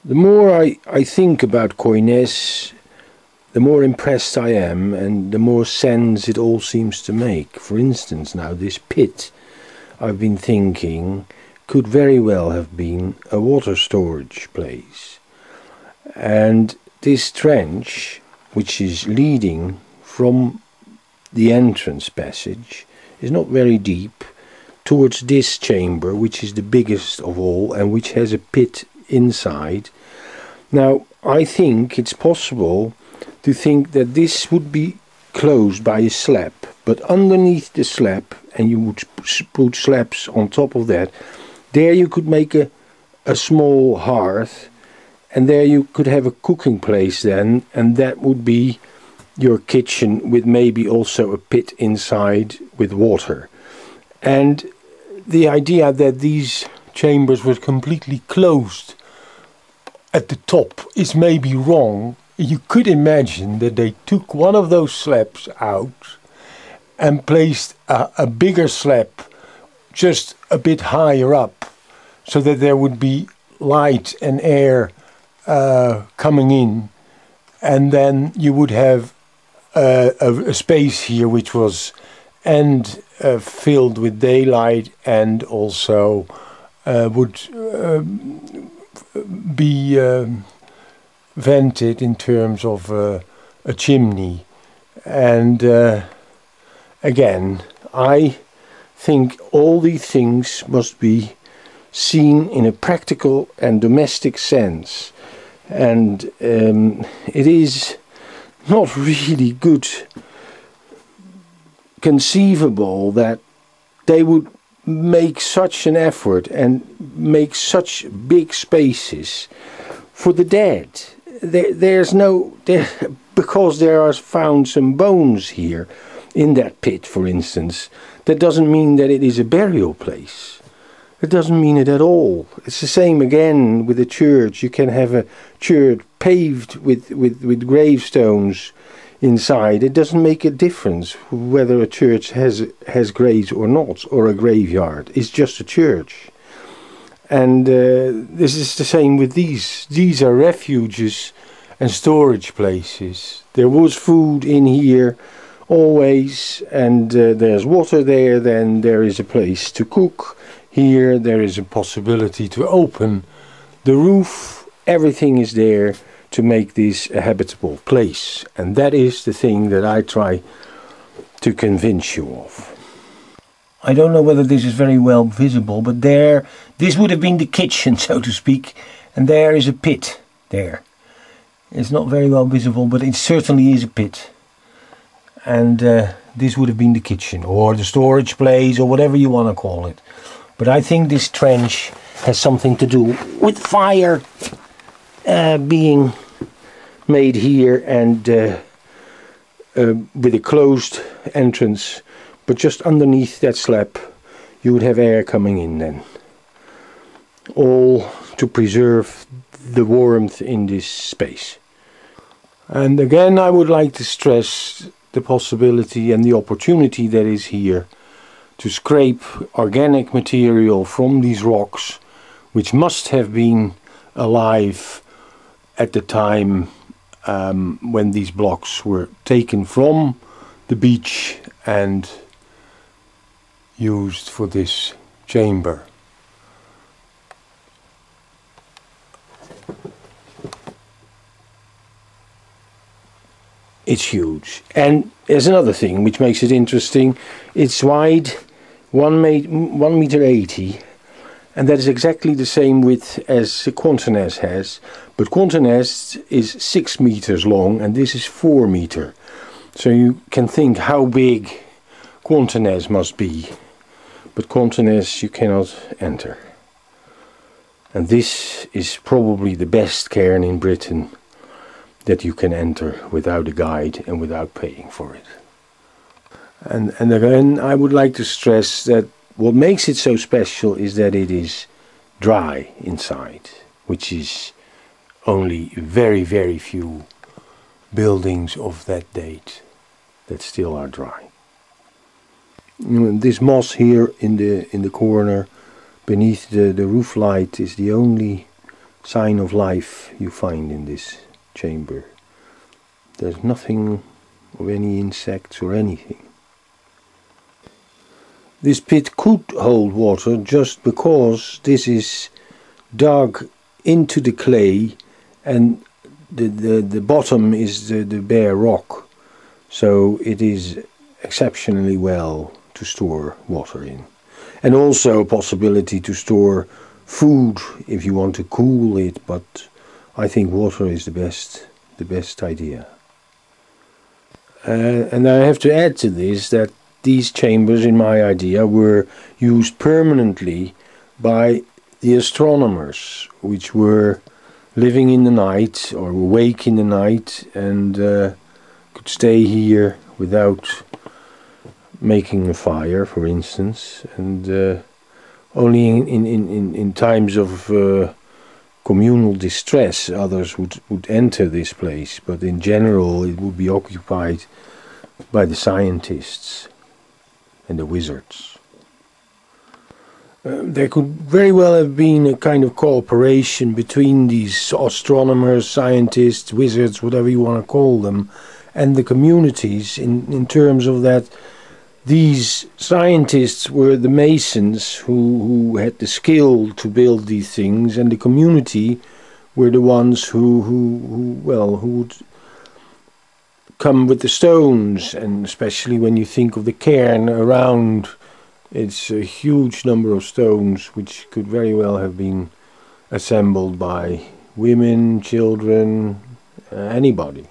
The more I think about quoyness, the more impressed I am, and the more sense it all seems to make. For instance, now this pit, I've been thinking, could very well have been a water storage place. And this trench, which is leading from the entrance passage, is not very deep, towards this chamber, which is the biggest of all and which has a pit inside. Now, I think it's possible to think that this would be closed by a slab, but underneath the slab, and you would put slabs on top of that, there you could make a small hearth, and there you could have a cooking place then, and that would be your kitchen with maybe also a pit inside with water. And the idea that these chambers were completely closed at the top is maybe wrong. You could imagine that they took one of those slabs out and placed a bigger slab just a bit higher up, so that there would be light and air coming in, and then you would have a space here which was filled with daylight, and also would be vented in terms of a chimney. And again, I think all these things must be seen in a practical and domestic sense, and it is not really good conceivable that they would make such an effort and make such big spaces for the dead. Because there are found some bones here in that pit, for instance, that doesn't mean that it is a burial place. It doesn't mean it at all. It's the same again with a church. You can have a church paved with gravestones inside. It doesn't make a difference whether a church has graves or not, or a graveyard. It's just a church. And this is the same with these. These are refuges and storage places. There was food in here always, and there's water there. Then there is a place to cook. Here there is a possibility to open the roof. Everything is there to make this a habitable place, and that is the thing that I try to convince you of. I don't know whether this is very well visible, but there, this would have been the kitchen, so to speak, and there is a pit there. It's not very well visible, but it certainly is a pit. And this would have been the kitchen, or the storage place, or whatever you want to call it. But I think this trench has something to do with fire being made here, and with a closed entrance, but just underneath that slab you would have air coming in then. All to preserve the warmth in this space. And again, I would like to stress the possibility and the opportunity that is here to scrape organic material from these rocks, which must have been alive at the time when these blocks were taken from the beach and used for this chamber. It's huge, and there's another thing which makes it interesting. It's wide, 1 meter 80, and that is exactly the same width as quoyness has, but quoyness is 6 meters long and this is 4 meter. So you can think how big quoyness must be, but quoyness you cannot enter. And this is probably the best cairn in Britain that you can enter without a guide and without paying for it. And again, I would like to stress that what makes it so special is that it is dry inside, which is only very, very few buildings of that date that still are dry. This moss here in the corner beneath the roof light is the only sign of life you find in this chamber. There's nothing of any insects or anything. This pit could hold water just because this is dug into the clay and the bottom is the bare rock, so it is exceptionally well to store water in. And also a possibility to store food if you want to cool it, but I think water is the best idea. And I have to add to this that these chambers, in my idea, were used permanently by the astronomers, which were living in the night or awake in the night and could stay here without making a fire, for instance, and only in times of communal distress others would enter this place, but in general it would be occupied by the scientists and the wizards. There could very well have been a kind of cooperation between these astronomers, scientists, wizards, whatever you want to call them, and the communities in terms of that these scientists were the masons who had the skill to build these things, and the community were the ones who would come with the stones, and especially when you think of the cairn around, it's a huge number of stones which could very well have been assembled by women, children, anybody.